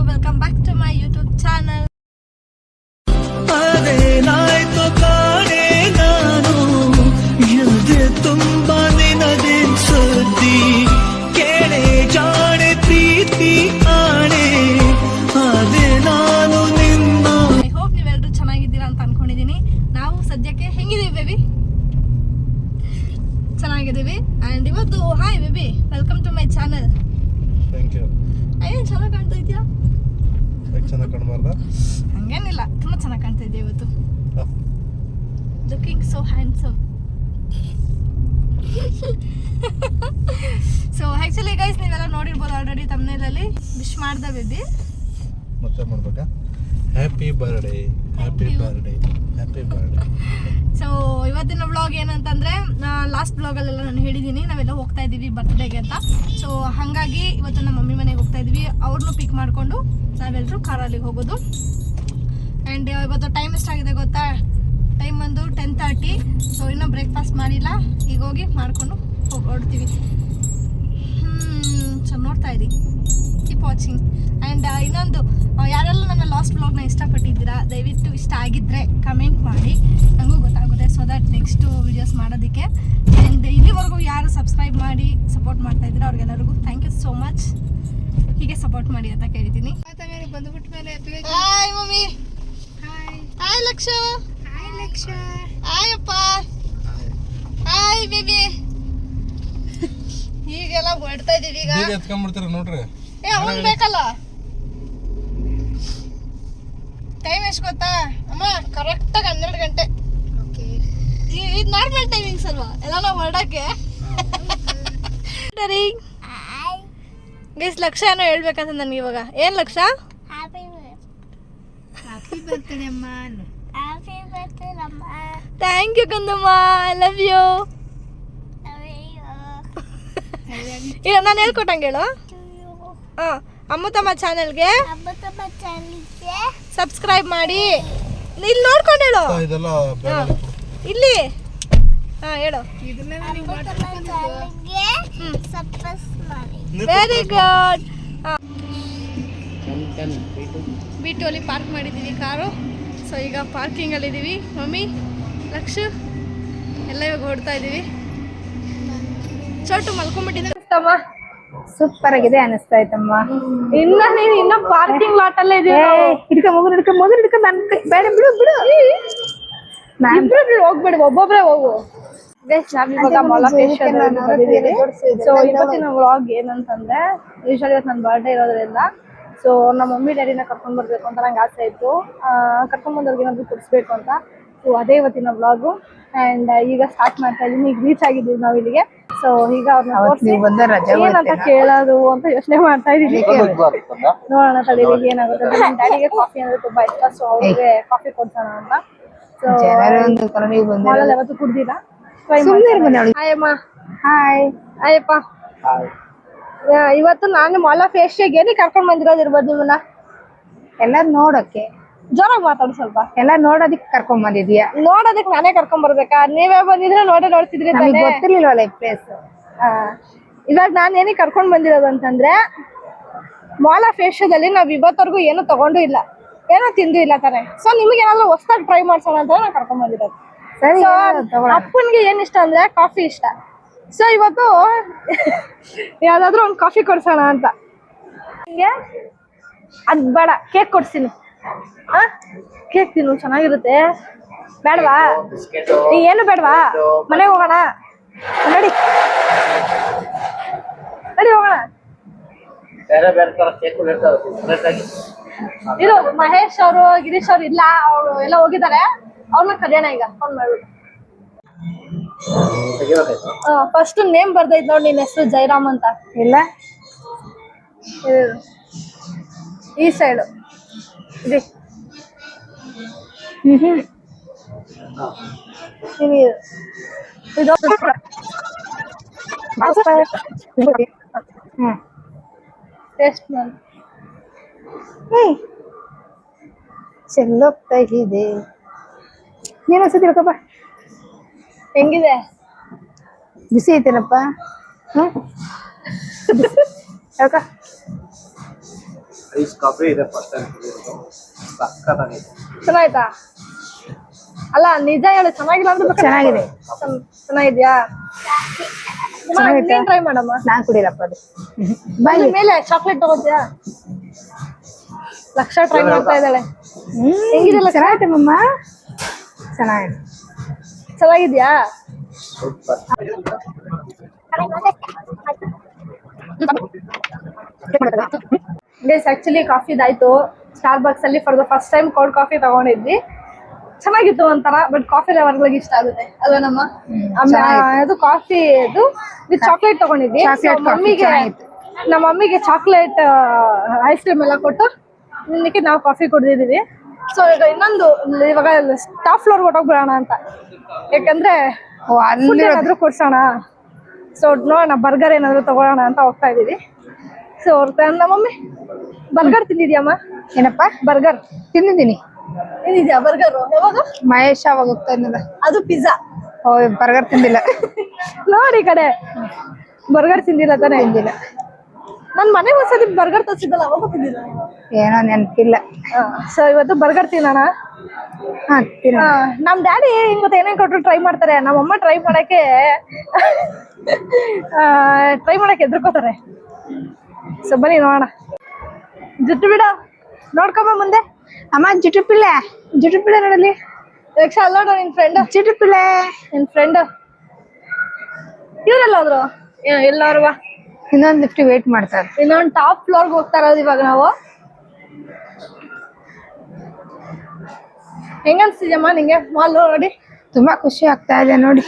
Welcome back to my YouTube channel. ಅದೇನಾಯ್ತು ಕಾಣೆ ನಾನು ಎದೆ ತುಂಬ ನಿನದೆ ಸುದ್ದಿ ಕೇಳೆ ಜಾಣೆ ಪ್ರೀತಿ ಆಣೆ ಅದೇ ನಾನು ನಿನ್ನ. ಐ ಹೋಪ್ ನೀವೆಲ್ಲರೂ ಚೆನ್ನಾಗಿದ್ದೀರಾ ಅಂತ ಅನ್ಕೊಂಡಿದ್ದೀನಿ. ನಾವು ಸದ್ಯಕ್ಕೆ ಹೆಂಗಿದೀವಿ ಬೇಬಿ? ಚೆನ್ನಾಗಿದ್ದೀವಿ. ಆ್ಯಂಡ್ ಇವತ್ತು hi baby, welcome to my channel. Thank you. ಏನು ಚೆನ್ನಾಗಿ ಕಾಣ್ತಾ ಇದೆಯಾ? ಚೆನ್ನಾಗಿ ಕಾಣಬಾರ್ದ? ಹಂಗೇನಿಲ್ಲ, ತುಂಬ ಚೆನ್ನಾಗಿ ಕಾಣ್ತಾ ಇದೆಯಾ ಇವತ್ತು. Looking so handsome. So actually guys, ನೀವೆಲ್ಲ ನೋಡಿರ್ಬೋದು ಆಲ್ರೆಡಿ ತಮ್ನೇಲಲ್ಲಿ ವಿಶ್ ಮಾಡ್ದೆ ಬೇಬಿ. ಮತ್ತೆ ಮಾಡ್ಬೇಕಾ? Happy birthday, happy birthday, happy birthday. So ಇವತ್ತಿನ ವ್ಲಾಗ್ ಏನಂತಂದರೆ, ಲಾಸ್ಟ್ ವ್ಲಾಗಲ್ಲೆಲ್ಲ ನಾನು ಹೇಳಿದ್ದೀನಿ ನಾವೆಲ್ಲ ಹೋಗ್ತಾ ಇದ್ದೀವಿ ಬರ್ತ್ಡೇಗೆ ಅಂತ. ಸೊ ಹಾಗಾಗಿ ಇವತ್ತು ನಮ್ಮ ಮಮ್ಮಿ ಮನೆಗೆ ಹೋಗ್ತಾ ಇದ್ದೀವಿ. ಅವ್ರನ್ನೂ ಪಿಕ್ ಮಾಡಿಕೊಂಡು ನಾವೆಲ್ಲರೂ ಕಾರಲ್ಲಿ ಹೋಗೋದು. ಆ್ಯಂಡ್ ಇವತ್ತು ಟೈಮ್ ಎಷ್ಟಾಗಿದೆ ಗೊತ್ತಾ? ಟೈಮ್ ಬಂದು 10:30. ಸೊ ಇನ್ನೂ ಬ್ರೇಕ್ಫಾಸ್ಟ್ ಮಾಡಿಲ್ಲ, ಈಗ ಹೋಗಿ ಮಾಡಿಕೊಂಡು ಹೊರಡ್ತೀವಿ. ಸೊ ನೋಡ್ತಾ ಇರಿ, ಕೀಪ್ ವಾಚಿಂಗ್. ಆ್ಯಂಡ್ ಇನ್ನೊಂದು, ಯಾರೆಲ್ಲ ನನ್ನ ಲಾಸ್ಟ್ ವ್ಲಾಗ್ನ ಇಷ್ಟಪಟ್ಟಿದ್ದೀರಾ, ದಯವಿಟ್ಟು ಇಷ್ಟ ಆಗಿದ್ದರೆ ಕಮೆಂಟ್ ಮಾಡಿ, ನನಗೂ ಗೊತ್ತಾಗುತ್ತೆ, ಸೊ ದಟ್ ನೆಕ್ಸ್ಟು ವೀಡಿಯೋಸ್ ಮಾಡೋದಕ್ಕೆ. ಆ್ಯಂಡ್ ಇಲ್ಲಿವರೆಗೂ ಯಾರು ಸಬ್ಸ್ಕ್ರೈಬ್ ಮಾಡಿ ಸಪೋರ್ಟ್ ಮಾಡ್ತಾ ಇದ್ದೀರಾ ಅವ್ರಿಗೆಲ್ಲರಿಗೂ ಥ್ಯಾಂಕ್ ಯು ಸೋ ಮಚ್. ಹೀಗೆ ಸಪೋರ್ಟ್ ಮಾಡಿ ಅಂತ ಕೇಳ್ತೀನಿ. ಬಂದ್ಬಿಟ್ಟ ಮೇಲೆ hi mummy. Hi hi Laksha. Hi Laksha. Hi ಅಪ್ಪ. Hi baby. ಹೀಗೆಲ್ಲ ಹೊಡ್ತಾ ಇದೀವಿ ಈಗ. ಈಗ ಎತ್ಕೊಂಡ್ಬಿಡ್ತೀರ ನೋಡ್ರಿ. ಅವನ್ ಬೇಕಲ್ಲ. ಟೈಮ್ ಎಷ್ಟು ಗೊತ್ತಾ ಅಮ್ಮ? ಕರೆಕ್ಟಾಗಿ 12 ಗಂಟೆ. ಓಕೆ, ಇದು ನಾರ್ಮಲ್ ಟೈಮಿಂಗ್ಸ್ ಅಲ್ವಾ ಎಲ್ಲ ನಾವು ಹೊರಡಕ್ಕೆ. ಗೈಸ್, ಲಕ್ಷ ಏನೋ ಹೇಳ್ಬೇಕಂತ ನನಗೆ ಇವಾಗ. ಏನ್ ಲಕ್ಷ? ಹ್ಯಾಪಿ ಬರ್ತ್ಡೇ ಅಮ್ಮ. ಥ್ಯಾಂಕ್ ಯು ಕಂದಮ್ಮ, ಐ ಲವ್ ಯು. ಇಲ್ಲ, ನಾನು ಹೇಳ್ಕೊಟ್ಟಂಗೆ ಹೇಳು. ಹಾಂ, ಅಮ್ಮತಮ್ಮ ಚಾನಲ್ಗೆ ಸಬ್ಸ್ಕ್ರೈಬ್ ಮಾಡಿ. ಇಲ್ಲಿ ನೋಡ್ಕೊಂಡು ಹೇಳು. ಇದೆಲ್ಲ ಇಲ್ಲಿ ಹಾಂ ಹೇಳು. Very good. ಬಿಟೋಲಿ ಪಾರ್ಕ್ ಮಾಡಿದ್ದೀವಿ ಕಾರು. ಸೊ ಈಗ ಪಾರ್ಕಿಂಗಲ್ಲಿದ್ದೀವಿ. ಮಮ್ಮಿ, ಲಕ್ಷ ಎಲ್ಲ ಇವಾಗ ಹೊಡ್ತಾ ಇದ್ದೀವಿ. ಚೋಟು ಮಲ್ಕೊಂಡ್ಬಿಟ್ಟಿದ್ದಮ್ಮ. ಸೂಪರ್ ಆಗಿದೆ ಅನಿಸ್ತಾ ಆಯ್ತಮ್ಮ. ಇನ್ನ ಪಾರ್ಕಿಂಗ್ ಲಾಟ್ ಅಲ್ಲೇ ಇದೀವಿ. ಹಿಡ್ಕ ನನ್ ಬೇಡ, ಬಿಡು ಬಿಡು. ಹೋಗ್ಬೇಡ, ಒಬ್ಬೊಬ್ರೆ ಹೋಗು. ನಾವಿವಾಗ ಮೊಲಾಫೇಶಿಯಲ್ ಬಂದಿದ್ದೀವಿ. ಸೊ ಇವತ್ತಿನ ವ್ಲಾಗ್ ಏನಂತಂದ್ರೆ, ಯೂಶಲಿ ಇವತ್ತು ನನ್ನ ಬರ್ಡೇ ಇರೋದ್ರಿಂದ ಸೊ ನಮ್ಮ ಮಮ್ಮಿ ಡ್ಯಾಡಿನ ಕರ್ಕೊಂಡ್ ಬರ್ಬೇಕು ಅಂತ ನಂಗೆ ಆಸೆ ಇತ್ತು. ಕರ್ಕೊಂಡ್ ಬಂದವ್ರಿಗೆ ಏನಾದ್ರು ಕೊಡಿಸ್ಬೇಕು ಅಂತ. ಸೊ ಅದೇ ಇವತ್ತಿನ ವ್ಲಾಗು. ಆ್ಯಂಡ್ ಈಗ ಸ್ಟಾರ್ಟ್ ಮಾಡ್ತಾ ಇದ್ದೀನಿ. ಈಗ ರೀಚ್ ಆಗಿದ್ದೀವಿ ನಾವು ಇಲ್ಲಿಗೆ. ಸೊ ಈಗ ಅವ್ರನ್ನ ಏನಂತ ಕೇಳೋದು ಅಂತ ಯೋಚನೆ ಮಾಡ್ತಾ ಇದ್ದೀನಿ. ನೋಡೋಣ ತಡೀಲಿ ಏನಾಗುತ್ತೆ. ನನ್ನ ಡ್ಯಾಡಿಗೆ ಕಾಫಿ ಅಂದ್ರೆ ತುಂಬಾ ಇಷ್ಟ. ಸೊ ಅವ್ರಿಗೆ ಕಾಫಿ ಕೊಡ್ಸೋಣ ಅಂತ. ಸೊ ಮಾಲಲ್ಲಿ ಯಾವತ್ತೂ ಕುಡ್ದಿಲ್ಲ. ಹಾಯ್ ಅಮ್ಮ. ಹಾಯ್. ಹಾಯಪ್ಪ. ಇವತ್ತು ನಾನು ಮಾಲಾ ಫೇಶಿಯಾಗೆ ಏನಕ್ಕೆ ಕರ್ಕೊಂಡ್ ಬಂದಿರೋದಿರ್ಬೋದು ನಿಮ್ಮನ್ನ? ಎಲ್ಲ ನೋಡಕ್ಕೆ. ಜೋರಾಗಿ ಮಾತಾಡು ಸ್ವಲ್ಪ. ಎಲ್ಲ ನೋಡೋದಿಕ್ ಕರ್ಕೊಂಡ್ ಬಂದಿದ್ಯಾ? ನೋಡೋದಕ್ಕೆ ನಾನೇ ಕರ್ಕೊಂಡ್ ಬರ್ಬೇಕಾ? ನೀವೇ ಬಂದಿದ್ರೆ ನೋಡ್ತಿದ್ರಿ. ಗೊತ್ತಿರ್ಲಿಲ್ವಲ್ಲ ಈ ಪ್ಲೇಸ್. ಇವಾಗ ನಾನು ಏನಕ್ಕೆ ಕರ್ಕೊಂಡ್ ಬಂದಿರೋದು ಅಂತಂದ್ರೆ, ಮಾಲಾ ಫೇಶಿಯಾದಲ್ಲಿ ನಾವ್ ಇವತ್ತವರೆಗೂ ಏನು ತಗೊಂಡು ಇಲ್ಲ, ಏನೋ ತಿಂದು ಇಲ್ಲ ತಾನೆ. ಸೊ ನಿಮ್ಗೆ ಏನಾದ್ರು ಹೊಸದಾಗಿ ಟ್ರೈ ಮಾಡ್ಸೋಣ ಅಂತ ನಾನು ಕರ್ಕೊಂಡ್ ಬಂದಿರೋದು. ಅಪ್ಪನ್ಗೆ ಏನ್ ಇಷ್ಟ ಅಂದ್ರೆ ಕಾಫಿ ಇಷ್ಟ. ಸೊ ಇವತ್ತು ಯಾವ್ದಾದ್ರು ಒಂದು ಕಾಫಿ ಕೊಡ್ಸೋಣ ಅಂತ. ನಿಂಗೆ ಅದ್ ಬೇಡ, ಕೇಕ್ ಕೊಡ್ತೀನಿ. ಕೇಕ್ ತಿನ್ನು, ಚೆನ್ನಾಗಿರುತ್ತೆ. ಬೇಡವಾ? ಏನು ಬೇಡವಾ? ಮನೆಗೆ ಹೋಗೋಣ. ನಡಿ ಹೋಗೋಣ. ಇದು ಮಹೇಶ್ ಅವರು, ಗಿರೀಶ್ ಅವರು ಇಲ್ಲ, ಅವರು ಎಲ್ಲ ಹೋಗಿದ್ದಾರೆ. ಅವ್ರನ್ನ ಕರೆಯೋಣ ಈಗ, ಫೋನ್ ಮಾಡ್ಬಿಟ್ಟು. ಫಸ್ಟ್ ನೇಮ್ ಬರ್ದೈತ್ ನೋಡಿ, ನಿನ್ನ ಹೆಸರು ಜೈರಾಮ್ ಅಂತ. ಇಲ್ಲ, ಈ ಸೈಡು ಇದೆ. ಟೇಸ್ಟ್ ಮಾಡಿ. ಚೆಲ್ಲೋಗ್ತಾ ಇದೆ. ನೀನು ತಿಳ್ಕೊಪ್ಪ. ಹೆಂಗಿದೆ? ಬಿಸಿ ಐತೇನಪ್ಪ. ಯಾಕ ಐಸ್ ಕಾಫಿ ಇದೆ ಫಸ್ಟ್ ಟೈಮ್ ಸಕ್ಕತ್ತಾಗಿದೆ. ಚೆನ್ನಾಯ್ತಾ? ಅಲ್ಲ ನಿಜ ಹೇಳು, ಚೆನ್ನಾಗಿಲ್ಲ ಅಂದ್ರೆ ಬೇಕಾದ್ರೆ ಚೆನ್ನಾಗಿದೆ. ಚೆನ್ನಾಗಿದ್ಯಾ? ಚೆನ್ನಾಗೈತೆ. ಟ್ರೈ ಮಾಡಮ್ಮ. ನಾನ್ ಕುಡಿಯಲ್ಲಪ್ಪ ಅದು. ಅದ್ರ ಮೇಲೆ ಚಾಕ್ಲೇಟ್ ತಗೋತೀಯಾ? ಲಕ್ಷ ಟ್ರೈ ಮಾಡ್ತಾ ಇದ್ದಾಳೆ. ಹೆಂಗಿದೆಲ್ಲ? ಚೆನ್ನಾಗೈತೆ ಮಮ್ಮ, ಚೆನ್ನಾಗಿದೆ. ಚೆನ್ನಾಗಿದ್ಯಾ? ಗೈಸ್ ಆಕ್ಚುಲಿ ಕಾಫಿದಾಯ್ತು. ಸ್ಟಾರ್ಬಕ್ಸ್ ಅಲ್ಲಿ for the first time cold coffee ತಗೊಂಡಿದ್ವಿ. ಚೆನ್ನಾಗಿತ್ತು ಒಂಥರ, ಬಟ್ ಕಾಫಿ ಲವರ್ಗಳಿಗೆ ಇಷ್ಟ ಆಗುತ್ತೆ ಅಲ್ವಾ ನಮ್ಮ? ಅದು ಕಾಫಿ ಅದು ವಿತ್ ಚಾಕ್ಲೇಟ್ ತಗೊಂಡಿದ್ವಿ. ನಮ್ಮ ಮಮ್ಮಿಗೆ ಚಾಕ್ಲೇಟ್ ಐಸ್ ಕ್ರೀಮ್ ಎಲ್ಲ ಕೊಟ್ಟು ನಿನ್ನಕ್ಕೆ ನಾವು ಕಾಫಿ ಕುಡ್ದಿದೀವಿ. ಸೊ ಈಗ ಇನ್ನೊಂದು ಇವಾಗ ಟಾಪ್ ಫ್ಲೋರ್ ಹೊಟ್ಟೋಗ್ಬಿಡೋಣ ಅಂತ, ಯಾಕಂದ್ರೆ ಫುಡ್ ಏನಾದ್ರು ಕೊಡ್ಸೋಣ. ಸೊ ನೋಡೋಣ, ಬರ್ಗರ್ ಏನಾದ್ರು ತಗೊಳ್ಳೋಣ ಅಂತ ಹೋಗ್ತಾ ಇದೀವಿ. ಸೊ ನಮ್ಮ ಮಮ್ಮಿ ಬರ್ಗರ್ ತಿಂದಿದ್ಯಮ್ಮ? ಏನಪ್ಪ? ಬರ್ಗರ್ ತಿಂದಿದ್ದೀನಿ. ಏನಿದ್ಯಾ ಬರ್ಗರ್? ಯಾವಾಗ? ಮಹೇಶ್ ಅವಾಗ ಹೋಗ್ತಾ ಇದ್ನಲ್ಲ. ಅದು ಪಿಜ್ಜಾ. ಬರ್ಗರ್ ತಿಂದಿಲ್ಲ. ನೋಡಿ ಈ ಕಡೆ ಬರ್ಗರ್ ತಿಂದಿಲ್ಲ ತಾನೇ? ತಿಂದಿಲ್ಲ. ನನ್ ಮನೆಗೆ ಒಂದ್ಸತಿ ಬರ್ಗರ್ ತರಿಸಿದ್ದಲ್ಲ, ಅವಾಗ ತಿಂದಿಲ್ಲ. ಏನೋ ನೆನಪಿಲ್ಲ. ಸೊ ಇವತ್ತು ಬರ್ಗರ್ ತಿನ್ನೋಣ. ನಮ್ ಡ್ಯಾಡಿ ಇವತ್ತು ಏನೇನ್ ಕೊಟ್ರು ಟ್ರೈ ಮಾಡ್ತಾರೆ. ನಮ್ಮಮ್ಮ ಟ್ರೈ ಮಾಡಕ್ಕೆ ಎದ್ರಕೋತಾರೆ. ಸೊ ಬನ್ನಿ ನೋಡೋಣ. ಜುಟ್ಟು ಬಿಡ, ನೋಡ್ಕೊಂಬ ಮುಂದೆ. ಅಮ್ಮ ಜುಟುಪಿಳ್ಳೆ ನೋಡಲಿ. ಯಕ್ಷ ಅಲ್ಲ ನೋಡು ನಿನ್ ಫ್ರೆಂಡ್. ಜುಟುಪಿಳ್ಳೆ ನಿನ್ ಫ್ರೆಂಡ್ ಇವ್ರೆಲ್ಲ ಹೋದ್ರು? ಎಲ್ಲಾರು ಇನ್ನೊಂದು ಲಿಫ್ಟ್ ವೇಟ್ ಮಾಡ್ತಾರೆ. ಇನ್ನೊಂದು ಟಾಪ್ ಫ್ಲೋರ್ಗೆ ಹೋಗ್ತಾ ಇರೋದು ಇವಾಗ ನಾವು. ಹೆಂಗನ್ಸ್ತಿದ್ಯಮ್ಮ ನಿಂಗೆ ಮಾಲ್ ನೋಡಿ? ತುಂಬಾ ಖುಷಿ ಆಗ್ತಾ ಇದೆ ನೋಡಿ.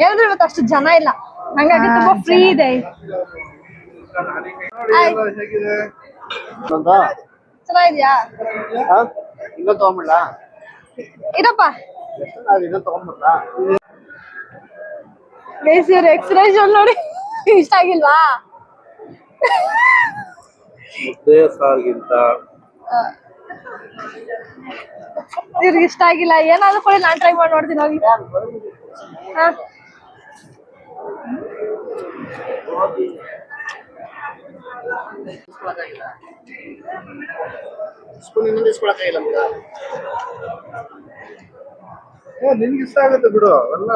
ಹೇಳಿದ್ರೆ ಇವತ್ತು ಅಷ್ಟು ಜನ ಇಲ್ಲ, ಹಂಗಾಗಿ ತುಂಬಾ ಫ್ರೀ ಇದೆ. ಚೆನ್ನಾಗಿದ್ಯಾ? ಇರಪ್ಪ ಇವ್ರ ಎಕ್ಸ್ಪ್ರೆಷನ್ ನೋಡಿ. ಇಷ್ಟ ಆಗಿಲ್ವಾ? ಮುದ್ದೆ ಸಾರ್ಗಿಂತ ಇವ್ರಿಗೆ ಇಷ್ಟ ಆಗಿಲ್ಲ. ಏನಾದ್ರು ಕೊಡಿ, ನಾನ್ ಟ್ರೈ ಮಾಡಿ ನೋಡ್ತೀನಿ ಹೋಗಿ. ನಿನ್ಗೆ ಇಷ್ಟ ಆಗುತ್ತೆ ಬಿಡು ಅಲ್ಲ.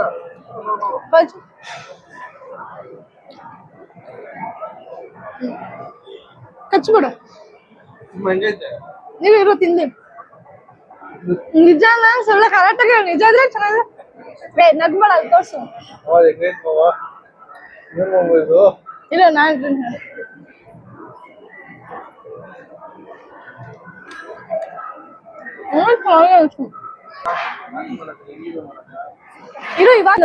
ಕಚ್ಬಿಡು. ತುಂಬಾ ಹೆಂಗೈತೆ? ನೀವು ಇರೋ ತಿಂದಿ. ನಿಜ ಸುಳ್ಳು ಕರೆಕ್ಟಾಗಿ ನಿಜ ಇದ್ರೆ ಚೆನ್ನಾಗಿದೆ. ನಗ್ಬೇಡ, ಅದು ತೋರ್ಸು. ಹೆಂಗೈತೆ ಮಾವ? ಏನ್ ಮಾವ ಇದು? ಇಲ್ಲ ನಾನು ಇರು ಇವಾಗ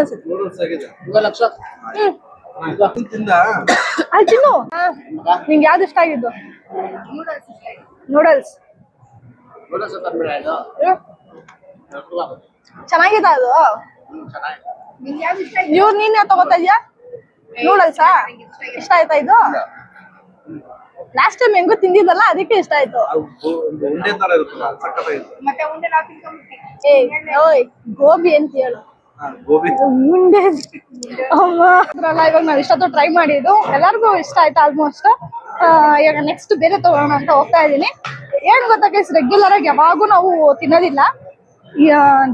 ಅಲ್ಲಿ ತಿನ್ನು. ನಿಂಗೆ ಯಾವ್ದು ಇಷ್ಟ ಆಗಿದ್ದು? ನೂಡಲ್ಸ್ ಚೆನ್ನಾಗಿದೆ ಅದು. ಇವ್ರು ನೀನ್ ಯಾವ ತಗೋತಾ ಇದ್ಯಾ? ನೂಡಲ್ಸಾ ಇಷ್ಟ ಆಯ್ತಾ ಇದು? ಲಾಸ್ಟ್ ಟೈಮ್ ಹೆಂಗೋ ತಿಂದಿದ್ದಲ್ಲ, ಅದಕ್ಕೆ ಇಷ್ಟ ಆಯ್ತು. ಗೋಬಿ ಅಂತ ಹೇಳು. ಉಂಡೆ ಅಲ್ಲ, ಇವಾಗ ನಾವ್ ಇಷ್ಟೊತ್ತು ಟ್ರೈ ಮಾಡಿದ್ದು ಎಲ್ಲರಿಗೂ ಇಷ್ಟ ಆಯ್ತು ಆಲ್ಮೋಸ್ಟ್. ಇವಾಗ ನೆಕ್ಸ್ಟ್ ಬೇರೆ ತಗೋಣ ಅಂತ ಹೋಗ್ತಾ ಇದೀನಿ. ಏನ್ ಗೊತ್ತಾ ಗೈಸ್, ರೆಗ್ಯುಲರ್ ಆಗಿ ಯಾವಾಗೂ ನಾವು ತಿನ್ನೋದಿಲ್ಲ.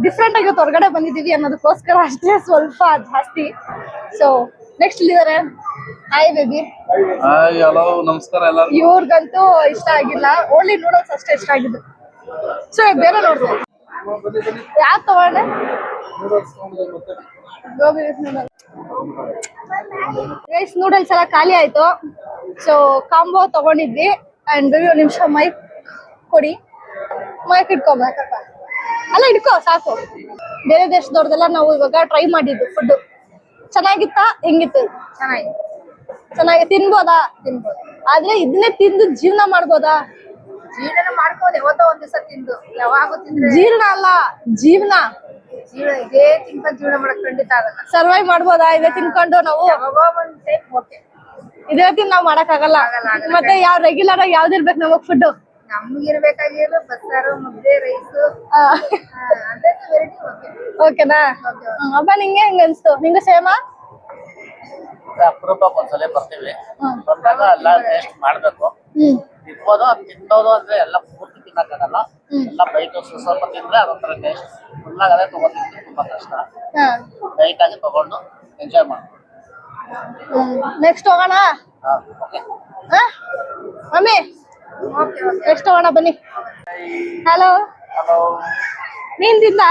ಡಿಫ್ರೆಂಟ್ ಆಗಿ ಹೊರಗಡೆ ಬಂದಿದೀವಿ ಅನ್ನೋದಕ್ಕೋಸ್ಕರ ಅಷ್ಟೇ ಸ್ವಲ್ಪ ಜಾಸ್ತಿ. ಸೊ ನೆಕ್ಸ್ಟ್ ಇಲ್ಲಿದ್ದಾರೆ. Hi baby. ಹಲೋ, ನಮಸ್ಕಾರ ಎಲ್ಲರಿಗೂ. ಇವ್ರಿಗಂತೂ ಇಷ್ಟ ಆಗಿಲ್ಲ, ಓನ್ಲಿ ನೂಡಲ್ಸ್ ಅಷ್ಟೇ ಇಷ್ಟ ಆಗಿದ್ದು. ಸೊ ಬೇರೆ ನೋಡ್ಬೋದು. ಯಾವ್ದು ತಗೊಂಡೆ? ಗೋಬಿ ರೈಸ್ ನೂಡಲ್ಸ್ ಎಲ್ಲ ಖಾಲಿ ಆಯ್ತು. ಸೊ ಕಾಂಬೋ ತಗೊಂಡಿದ್ವಿ. ಅಂಡ್ ಬೇಬಿ ಒಂದು ನಿಮಿಷ ಮೈಕ್ ಕೊಡಿ. ಮೈಕ್ ಇಟ್ಕೋಬೇಕಪ್ಪ. ಅಲ್ಲ ಇಟ್ಕೋ ಸಾಕು. ಬೇರೆ ದೇಶದವ್ರದೆಲ್ಲ ನಾವು ಇವಾಗ ಟ್ರೈ ಮಾಡಿದ್ದು ಫುಡ್. ಚೆನ್ನಾಗಿತ್ತಾ? ಹೆಂಗಿತ್ತು? ಚೆನ್ನಾಗಿ ತಿನ್ಬೋದಾ? ತಿನ್ಬೋದು. ಆದ್ರೆ ಇದನ್ನೇ ತಿಂದು ಜೀವನ ಮಾಡ್ಬೋದಾ? ಜೀವನ ಮಾಡ್ಬೋದು, ಯಾವತ್ತೋ ಒಂದ್ ದಿವಸ ತಿಂದು. ಯಾವಾಗ ತಿಂದ್ರೆ ಜೀರ್ಣ ಅಲ್ಲ, ಜೀವನ. ಇದೇ ತಿನ್ಕೊಂಡು ಜೀವನ ಮಾಡಕ್ ಖಂಡಿತ ಆಗಲ್ಲ. ಸರ್ವೈವ್ ಮಾಡ್ಬೋದಾ ಇದೇ ತಿನ್ಕೊಂಡು? ನಾವು ಇದೇ ತಿನ್ ನಾವ್ ಮಾಡಕ್ ಆಗಲ್ಲ. ಮತ್ತೆ ಯಾವ ರೆಗ್ಯುಲರ್ ಆಗಿ ಯಾವ್ದಿರ್ಬೇಕು ನಮಗ್ ಫುಡ್? ನಮ್ಗಿರ್ಬೇಕಾಗಿರೋ ಬಸ್ಸಾರು, ಮುದ್ದೆ, ರೈಸ್. ಓಕೆನಾ? ಹಬ್ಬ ನಿಂಗೆ ಹೆಂಗ ಅನ್ಸ್ತು? ನಿಂಗೂ ಸೇಮಾ? ಅಪರೂಪಕ್ಕೆ ಒಂದ್ಸಲ ಬರ್ತೀವಿ, ಬಂದಾಗ ಎಲ್ಲ ಟೇಸ್ಟ್ ಮಾಡ್ಬೇಕು. ತಿನ್ಬೋದು, ಅದು ತಿನ್ನೋದು ಅಂದ್ರೆ ಎಲ್ಲ ಪೂರ್ತಿ ತಿನ್ನಕ್ಕಾಗಲ್ಲ. ಎಲ್ಲ ಬೈಟು ಸ್ವಲ್ಪ ತಿಂದ್ರೆ ಅದೊಂಥರ ಟೇಸ್ಟ್. ಫುಲ್ಲಾಗಿ ಅದೇ ತಗೋತಿದ್ರೆ ತುಂಬಾ ಕಷ್ಟ. ಲೈಟ್ ಆಗಿ ತಗೊಂಡು ಎಂಜಾಯ್ ಮಾಡ್ಬೋದು. ನೆಕ್ಸ್ಟ್ ಹೋಗೋಣ ಓಕೆ. ಮಮ್ಮಿ ನೆಕ್ಸ್ಟ್ ಹೋಗೋಣ ಬನ್ನಿ. Hello hello. ನೀನ್ ತಿಂದ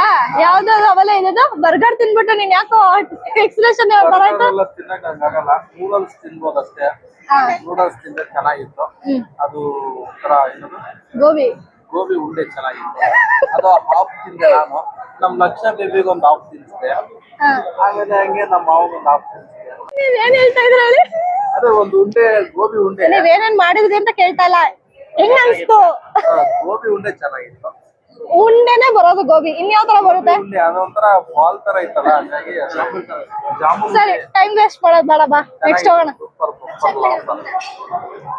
ಯಾವ್ದು ಅವೆಲ್ಲ ಏನದು ಬರ್ಗರ್ ತಿನ್ಬಿಟ್ಟು ನೀನ್ ಯಾಕೋ ಎಕ್ಸ್ಪ್ರೆಷನ್ ಎಲ್ಲ ತಿನ್ನಕ್ ಆಗಲ್ಲ. ನೂಡಲ್ಸ್ ತಿನ್ಬೋದು ಅಷ್ಟೇ. ನೂಡಲ್ಸ್ ತಿಂದ್ರೆ ಚೆನ್ನಾಗಿತ್ತು. ಅದು ಒಂಥರ ಏನದು ಗೋಬಿ ಗೋಬಿ ಉಂಡೆ ಚೆನ್ನಾಗಿತ್ತು. ಅದು ಹಾಫ್ ತಿಂದೆ ನಾನು. ನಮ್ ಲಕ್ಷ ಬೇಬಿಗೆ ಒಂದು ಹಾಫ್ ತಿನ್ನಿಸ್ದೆ. ಆಮೇಲೆ ಹಂಗೆ ನಮ್ಮ ಮಾವಗೊಂದು ಹಾಫ್ ತಿನ್ನಿಸ್ದೆ. ನೀವೇನ್ ಹೇಳ್ತಾ ಇದ್ರ ಹೇಳಿ? ಅದೇ ಒಂದು ಉಂಡೆ ಗೋಬಿ ಉಂಡೆ. ನೀವೇನೇನ್ ಮಾಡಿದ್ರಿ ಅಂತ ಕೇಳ್ತಾ ಇಲ್ಲ. ಹೆಂಗ್ ಅನ್ಸ್ತು? ಗೋಬಿ ಉಂಡೆ ಚೆನ್ನಾಗಿತ್ತು. ಉಂಡೆನೆ ಬರೋದು ಗೋಬಿ, ಇನ್ಯಾವ ತರ ಬರುತ್ತೆ? ಉಂಡೆ ಅದೊಂಥರ ಬಾಲ್ ತರ ಇತ್ತಲ್ಲ, ಹಂಗಾಗಿ ಜಾಮೂನ್. ಸರಿ, ಟೈಮ್ ವೇಸ್ಟ್ ಮಾಡೋದು ಬೇಡ, ಬಾ ನೆಕ್ಸ್ಟ್ ಹೋಗೋಣ.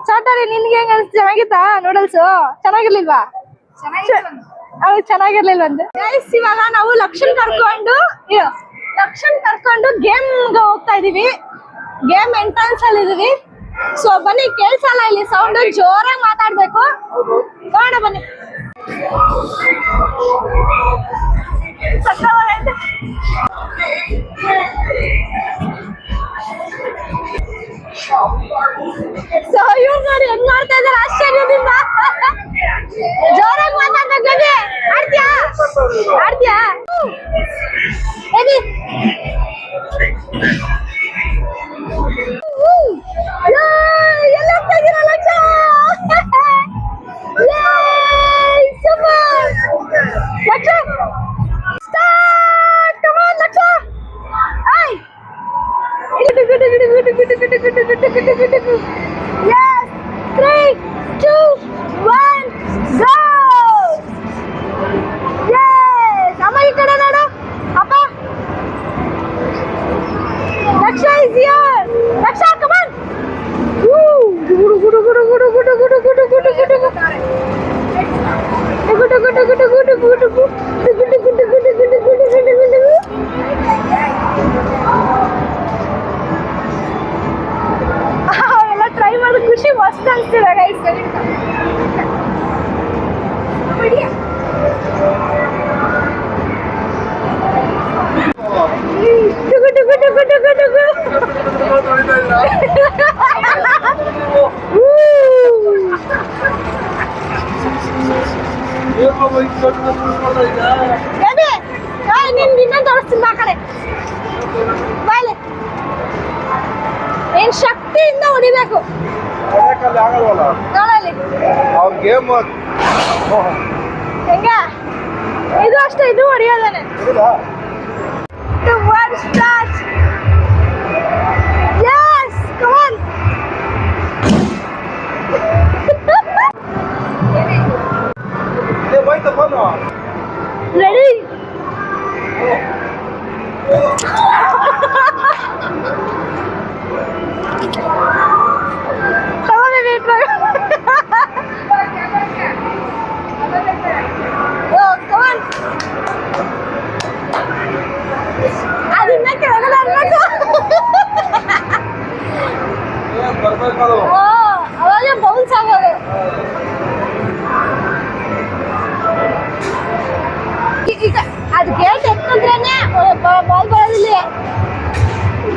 ಸಾಟಾರಿ, ನಿನ್ಗೆ ಹೆಂಗ ಅನ್ಸ್ತು? ಚೆನ್ನಾಗಿತ್ತಾ ನೂಡಲ್ಸ್? ಚೆನ್ನಾಗಿರ್ಲಿಲ್ವಾ? ಅವ್ರು ಚೆನ್ನಾಗಿರ್ಲಿಲ್ವಂತೆ. ಗೈಸ್, ಇವಾಗ ನಾವು ಲಕ್ಷಣ್ ಕರ್ಕೊಂಡು ಗೇಮ್ ಹೋಗ್ತಾ ಇದೀವಿ. ಗೇಮ್ ಎಂಟ್ರೆನ್ಸ್ ಅಲ್ಲಿ ಇದೀವಿ. ಸೊ ಬನ್ನಿ, ಕೇಳ್ಸಲ್ಲ ಇಲ್ಲಿ ಸೌಂಡ್, ಜೋರಾಗಿ ಮಾತಾಡ್ಬೇಕು. ನೋಡ ಬನ್ನಿ. ಸೊ ಇವ್ರು ನೋಡಿ ಹೆಂಗ್ ಮಾಡ್ತಾ ಇದಾರೆ ಆಶ್ಚರ್ಯದಿಂದ. ಜೋರಾಗಿ ಮಾತಾಡ್ಬೇಕು. ಆಡ್ತೀಯಾ ಎಲ್ಲ ಹೋಗ್ತಾ ಇದೀರ lakh? Lakh start, come on lakh. I yes 3 2 1 go. yes ಅಮ್ಮ ಈ ಕಡೆ ನೋಡು. ಅಪ್ಪ lakh is here. Lakh come on. ಗುಡು ಗುಡು ಗುಡು ಗುಡು ಗುಡು ಗುಡು ಗುಡು ಗುಡು ಗುಡು ಗುಡು ಎಲ್ಲ ಟ್ರೈ ಮಾಡೋದು ಖುಷಿ ಮಸ್ತ್ ಅನ್ಸ್ತಿದೆ ಗೈಸ್. ನಿನ್ನ ತೋರಿಸ್ತೀನಿ ಆ ಕಡೆ ಬಾಯ್ಲೆ. ಏನ್ ಶಕ್ತಿಯಿಂದ ಹೊಡಿಬೇಕು ನೋಡಲ್ಲಿ. ಹೆಂಗ ಇದು ಅಷ್ಟೇ, ಇದು ಹೊಡಿಯೋದೇನೆ. Yes, come on. Ready? Come on, wait. Oh, come on. ಅದನ್ನ ಕೆಳಗಡೆ ಅನ್ಬೇಕು. ಅವಾಗ ಬೌನ್ಸ್ ಆಗೋದು. ಈಗ ಅದು ಗೇಟ್ ಎತ್ತಂದ್ರೇನೆ ಬಾಲ್ ಬರೋದಿಲ್ಲ.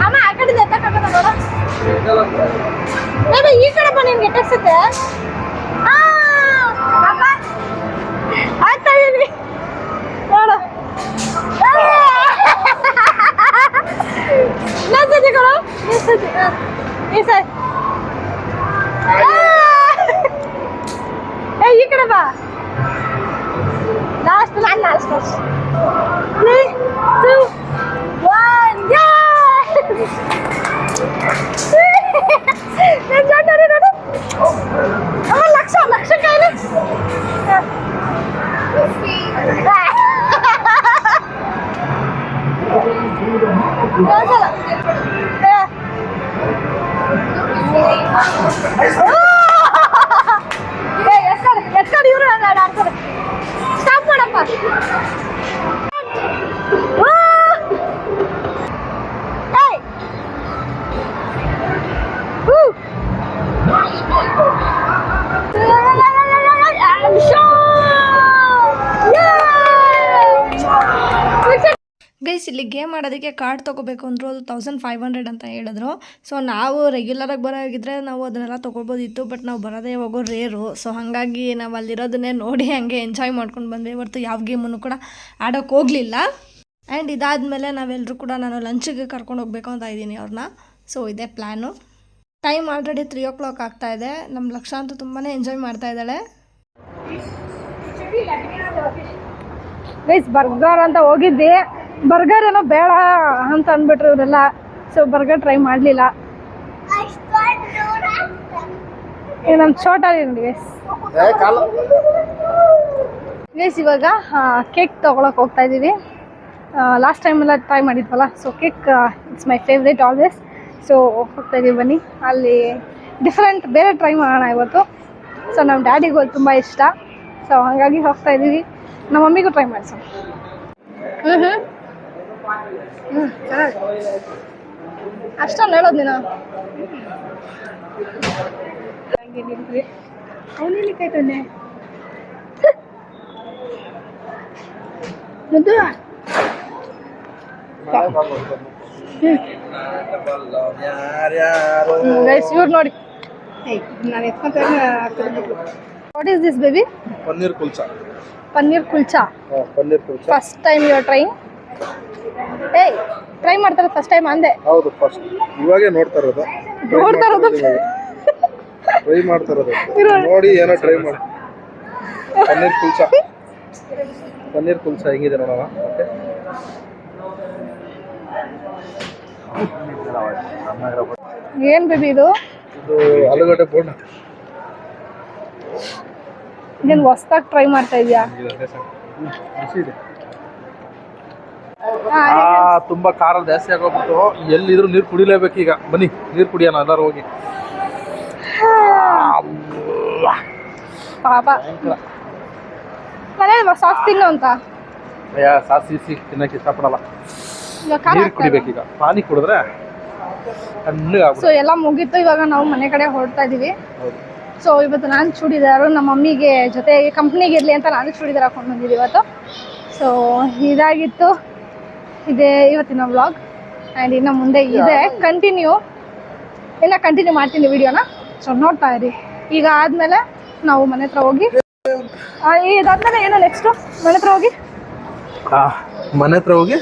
ಅಮ್ಮ ಆ ಕಡೆ ಎತ್ತಕ್ಕಾಗದ ನೋಡ. ಬೇಬಿ ಈ ಕಡೆ ಬಾ, ನಿನ್ಗೆ ಎತ್ತಕ್ಸುತ್ತೆ. ಅಪ್ಪ ಆಗ್ತಾ ಇದೀನಿ ನೋಡು. ಇನ್ನೊಂದ್ಸತಿ ಕೊಡು. ಈ ಸರಿ ಈ ಕಡೆ ಬಾ. ಲಾಸ್ಟ್ ನಾನು ಲಾಸ್ಟ್ 3 2 1 ನೋಡು. ಅಮ್ಮ ಲಕ್ಷ ಕೈಲಿ ಎತ್ಕೊಂಡು ಇವ್ರು ಆಡ್ತಾರೆ. ಸ್ಟಾಪ್ ಮಾಡಪ್ಪ. ಗೈಸ್ ಇಲ್ಲಿ ಗೇಮ್ ಆಡೋದಕ್ಕೆ ಕಾರ್ಡ್ ತೊಗೋಬೇಕು ಅಂದರು, ಅದು 1500 ಅಂತ ಹೇಳಿದ್ರು. ಸೊ ನಾವು ರೆಗ್ಯುಲರಾಗಿ ಬರೋಗಿದ್ರೆ ನಾವು ಅದನ್ನೆಲ್ಲ ತೊಗೊಳ್ಬೋದಿತ್ತು, ಬಟ್ ನಾವು ಬರೋದೇ ಹೋಗೋ ರೇರು. ಸೊ ಹಾಗಾಗಿ ನಾವು ಅಲ್ಲಿರೋದನ್ನೇ ನೋಡಿ ಹಂಗೆ ಎಂಜಾಯ್ ಮಾಡ್ಕೊಂಡು ಬಂದ್ವಿ, ಹೊರತು ಯಾವ ಗೇಮನ್ನು ಕೂಡ ಆಡೋಕ್ಕೆ ಹೋಗಲಿಲ್ಲ. ಆ್ಯಂಡ್ ಇದಾದಮೇಲೆ ನಾವೆಲ್ಲರೂ ಕೂಡ ನಾನು ಲಂಚಿಗೆ ಕರ್ಕೊಂಡು ಹೋಗಬೇಕು ಅಂತ ಇದ್ದೀನಿ ಅವ್ರನ್ನ. ಸೊ ಇದೇ ಪ್ಲ್ಯಾನು. ಟೈಮ್ ಆಲ್ರೆಡಿ 3 o'clock ಆಗ್ತಾಯಿದೆ. ನಮ್ಮ ಲಕ್ಷ ಅಂತೂ ತುಂಬಾ ಎಂಜಾಯ್ ಮಾಡ್ತಾ ಇದ್ದಾಳೆ. ಗೈಸ್ ಬರ್ಗರ್ ಅಂತ ಹೋಗಿದ್ದೆ, ಬರ್ಗರ್ ಏನೋ ಬೇಡ ಅಂತ ಅಂದ್ಬಿಟ್ರು ಇವರೆಲ್ಲ. ಸೊ ಬರ್ಗರ್ ಟ್ರೈ ಮಾಡಲಿಲ್ಲ. ನಮ್ಮ ಚೋಟಲ್ಲಿ ನೋಡಿ ಗೈಸ್ ಇವಾಗ ಕೇಕ್ ತೊಗೊಳಕ್ಕೆ ಹೋಗ್ತಾ ಇದ್ದೀವಿ. ಲಾಸ್ಟ್ ಟೈಮೆಲ್ಲ ಟ್ರೈ ಮಾಡಿದ್ವಲ್ಲ, so cake it's my favourite always. So ಹೋಗ್ತಾ ಇದ್ದೀವಿ ಬನ್ನಿ, ಅಲ್ಲಿ ಡಿಫ್ರೆಂಟ್ ಬೇರೆ ಟ್ರೈ ಮಾಡೋಣ ಇವತ್ತು. ಸೊ ನಮ್ಮ ಡ್ಯಾಡಿಗೂ ತುಂಬ ಇಷ್ಟ, ಸೊ ಹಾಗಾಗಿ ಹೋಗ್ತಾ ಇದ್ದೀವಿ. ನಮ್ಮ ಮಮ್ಮಿಗೂ ಟ್ರೈ ಮಾಡಿಸೋಣ. ಚೆನ್ನಾಗಿ ಅಷ್ಟೊಂದು ಹೇಳೋದು ನೀನು ಅವನೇಲಿ ಕಾಯ್ತಾನೆ ಮುದ್ದು. ಇವ್ರು ನೋಡಿ ನಾನು ಎತ್ಕೊಂತ. What is this baby? Paneer kulcha. Paneer kulcha. Paneer kulcha first time you are trying? ಏಯ್ ಟ್ರೈ ಮಾಡ್ತಾರೆ ಫಸ್ಟ್ ಟೈಮ್ ಅಂದೆ. ಹೌದು, ಫಸ್ಟ್ ಇವಾಗೆ ನೋಡ್ತಾ ಇರೋದು. ಟ್ರೈ ಮಾಡ್ತಾ ಇರೋದು ನೋಡಿ, ಏನೋ ಟ್ರೈ ಮಾಡಿ. ಪನ್ನೀರ್ ಕುಲ್ಚಾ, ಪನ್ನೀರ್ ಕುಲ್ಚಾ ಹೆಂಗಿದೆ ನೋಡೋಣ. ಓಕೆ, ಏನ್ ಬೇಬಿ ಇದು? ಇದು ಆಲೂಗಡ್ಡೆ ಬೋಂಡ. ನೀನು ಹೊಸ್ದಾಗಿ ಟ್ರೈ ಮಾಡ್ತಾ ಇದೀಯಾ? ತುಂಬಾ ಖಾರ ಜಾಸ್ತಿ ಆಗೋಗ್ಬಿಟ್ಟು ಎಲ್ಲಿದ್ರು ನೀರು ಕುಡಿಲೇಬೇಕು. ಈಗ ಬನ್ನಿ ನೀರು ಕುಡಿಯೋಣ ಎಲ್ಲರೂ ಹೋಗಿ. ಪಾಪ ಮನೇಲಿ ಸಾಸ್ ತಿನ್ನು ಅಂತ. ಸಾಸಿ ತಿನ್ನಕ್ಕೆ ಇಷ್ಟಪಡಲ್ಲ, ನೀರು ಕುಡಿಬೇಕೀಗ. ಪಾನಿ ಕುಡಿದ್ರೆ ಸೊ ಎಲ್ಲ ಮುಗೀತು. ಇವಾಗ ನಾವು ಮನೆ ಕಡೆ ಹೊರಡ್ತಾ ಇದೀವಿ. ಸೊ ಇವತ್ತು ನಾನು ಚೂಡಿದಾರು, ನಮ್ಮ ಮಮ್ಮಿಗೆ ಜೊತೆಗೆ ಕಂಪ್ನಿಗೆ ಇರಲಿ ಅಂತ ನಾನು ಚೂಡಿದಾರ್ ಹಾಕೊಂಡು ಬಂದಿದ್ದೆ ಇವತ್ತು. ಸೊ ಇದಾಗಿತ್ತು, ಇದೇ ಇವತ್ತಿನ ವ್ಲಾಗ್. ಆ್ಯಂಡ್ ಇನ್ನು ಮುಂದೆ ಇದೆ ಕಂಟಿನ್ಯೂ ಮಾಡ್ತೀನಿ ವಿಡಿಯೋನ. ಸೊ ನೋಡ್ತಾ ಇರಿ. ಈಗ ಆದಮೇಲೆ ನಾವು ಮನೆ ಹತ್ರ ಹೋಗಿ, ಇದಾದ್ಮೇಲೆ ಏನೋ ನೆಕ್ಸ್ಟು ಮನೆ ಹತ್ರ ಹೋಗಿ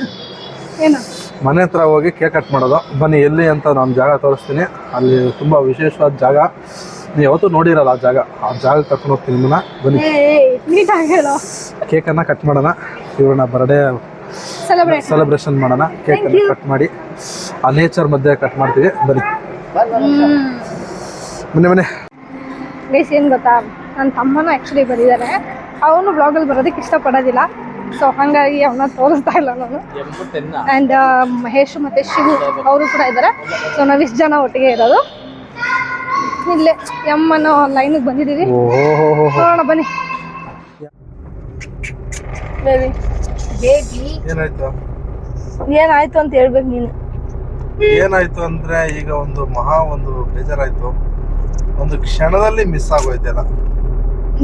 ಏನು ಮನೆ ಹತ್ರ ಹೋಗಿ ಕೇಕ್ ಕಟ್ ಮಾಡೋದು. ಬನ್ನಿ ಎಲ್ಲಿ ಅಂತ ನಾನು ಜಾಗ ತೋರಿಸ್ತೀನಿ. ಅಲ್ಲಿ ತುಂಬ ವಿಶೇಷವಾದ ಜಾಗ, ನೀವು ಯಾವತ್ತೂ ನೋಡಿರಲ್ಲ ಆ ಜಾಗ ಕರ್ಕೊಂಡು ಹೋಗ್ತೀನಿ ನಿಮ್ಮನ್ನ. ಬನ್ನಿ ನೀಟಾಗಿ ಹೇಳೋ. ಕೇಕನ್ನು ಕಟ್ ಮಾಡೋಣ, ಇವ್ರನ್ನ ಬರ್ಡೇ ಸೆಲೆಬ್ರೇಷನ್ ಮಾಡೋಣ. ಕೇಕನ್ನು ಕಟ್ ಮಾಡಿ ಆ ನೇಚರ್ ಮಧ್ಯೆ ಕಟ್ ಮಾಡ್ತೀವಿ. ಬನ್ನಿ ಬನ್ನಿ. ಬೇಸ್ ಏನು ಗೊತ್ತಾ, ನನ್ನ ತಮ್ಮನೂ ಆ್ಯಕ್ಚುಲಿ ಬಂದಿದ್ದಾನೆ. ಅವನು ಬ್ಲಾಗಲ್ಲಿ ಬರೋದಕ್ಕೆ ಇಷ್ಟಪಡೋದಿಲ್ಲ. ಸೊ ಹಾಗಾಗಿ ಅವನ್ನ ತೋರಿಸ್ತಾ ಇಲ್ಲ ನಾನು. ಆ್ಯಂಡ್ ಮಹೇಶ್ ಮತ್ತು ಶಿವು ಅವರು ಕೂಡ ಇದ್ದಾರೆ. ಸೊ ನಾವು ಇಷ್ಟು ಜನ ಒಟ್ಟಿಗೆ ಇರೋದು. ಇಲ್ಲೇ ಎಮ್ಮನೋ ಲೈನಿಗೆ ಬಂದಿದ್ದೀವಿ. ನೋಡೋಣ ಬನ್ನಿ. ಏನಾಯ್ತು ಅಂತ ಹೇಳ್ಬೇಕು ನೀನು. ಏನಾಯ್ತು ಅಂದ್ರೆ ಈಗ ಒಂದು ಬೇಜಾರಾಯ್ತು. ಒಂದು ಕ್ಷಣದಲ್ಲಿ ಮಿಸ್ ಆಗೋಯ್ತಲ್ಲ,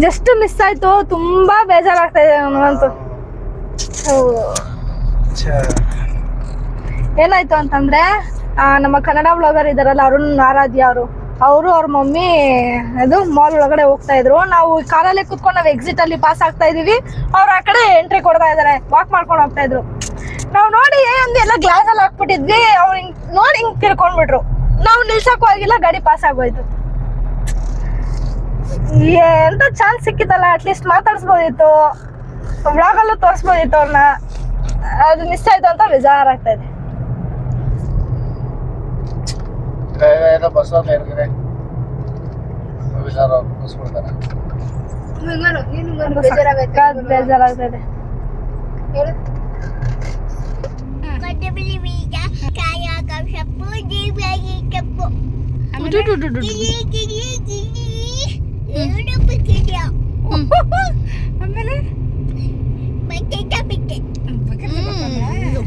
ಜಸ್ಟ್ ಮಿಸ್ ಆಯ್ತು. ತುಂಬಾ ಬೇಜಾರಾಗ್ತಾ ಇದೆ ನನಗಂತೂ. ಏನಾಯ್ತು ಅಂತಂದ್ರೆ ನಮ್ಮ ಕನ್ನಡ ಬ್ಲಾಗರ್ ಇದಾರಲ್ಲ ಅರುಣ್ ಆರಾಧ್ಯ ಅವರು ಅವ್ರ ಮಮ್ಮಿ ಅದು ಮಾಲ್ ಒಳಗಡೆ ಹೋಗ್ತಾ ಇದ್ರು. ನಾವು ಕಾರಲ್ಲೇ ಕುತ್ಕೊಂಡು ನಾವು ಎಕ್ಸಿಟ್ ಅಲ್ಲಿ ಪಾಸ್ ಆಗ್ತಾ ಇದೀವಿ. ಅವ್ರು ಆ ಕಡೆ ಎಂಟ್ರಿ ಕೊಡ್ತಾ ಇದಾರೆ, ವಾಕ್ ಮಾಡ್ಕೊಂಡು ಹೋಗ್ತಾ ಇದ್ರು. ನಾವು ನೋಡಿ ಒಂದು ಎಲ್ಲ ಗ್ಲಾಸ್ ಅಲ್ಲಿ ಹಾಕ್ಬಿಟ್ಟಿದ್ವಿ. ಅವ್ರು ಹಿಂಗ್ ನೋಡಿ ಹಿಂಗ್ ತಿರ್ಕೊಂಡ್ಬಿಟ್ರು. ನಾವು ನಿಲ್ಸಕ್ಕೂ ಆಗಿಲ್ಲ, ಗಾಡಿ ಪಾಸ್ ಆಗೋಯ್ತು. ಎಂತ ಚಾನ್ಸ್ ಸಿಕ್ಕಿತ್ತಲ್ಲ, ಅಟ್ಲೀಸ್ಟ್ ಮಾತಾಡ್ಸ್ಬೋದಿತ್ತು, ವ್ಲಾಗಲ್ಲೂ ತೋರಿಸ್ಬೋದಿತ್ತು ಅವ್ರನ್ನ. ಅದು ಮಿಸ್ ಆಯ್ತು ಅಂತ ಬೇಜಾರಾಗ್ತಾ ಇದೆ. ಬೇಜಾರಾಗ್ತಾ ಇದೆ. ಆಮೇಲೆ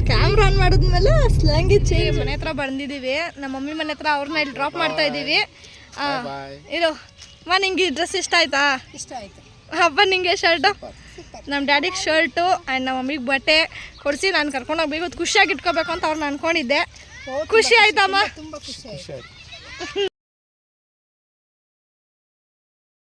ಕ್ಯಾಮ್ರಾ ಆನ್ ಮಾಡಿದ್ಮೇಲೆ ಸ್ಲ್ಯಾಂಗಿ ಚೇಂಜ್. ಮನೆ ಹತ್ರ ಬಂದಿದ್ದೀವಿ, ನಮ್ಮ ಮಮ್ಮಿ ಮನೆ ಹತ್ರ. ಅವ್ರನ್ನ ಇಲ್ಲಿ ಡ್ರಾಪ್ ಮಾಡ್ತಾ ಇದ್ದೀವಿ. ಇರೋ ನಿಂಗೆ ಡ್ರೆಸ್ ಇಷ್ಟ ಆಯ್ತಾ? ಇಷ್ಟ ಆಯ್ತು. ಹಬ್ಬ ನಿಂಗೆ ಶರ್ಟ್ ನಮ್ಮ ಡ್ಯಾಡಿಗೆ ಶರ್ಟು ಆ್ಯಂಡ್ ನಮ್ಮ ಮಮ್ಮಿಗೆ ಬಟ್ಟೆ ಕೊಡಿಸಿ ನಾನು ಕರ್ಕೊಂಡು ಹೋಗ್ಬೇಕು ಖುಷಿಯಾಗಿ ಇಟ್ಕೋಬೇಕು ಅಂತ ಅವ್ರನ್ನ ಅನ್ಕೊಂಡಿದ್ದೆ. ಖುಷಿ ಆಯ್ತಮ್ಮ?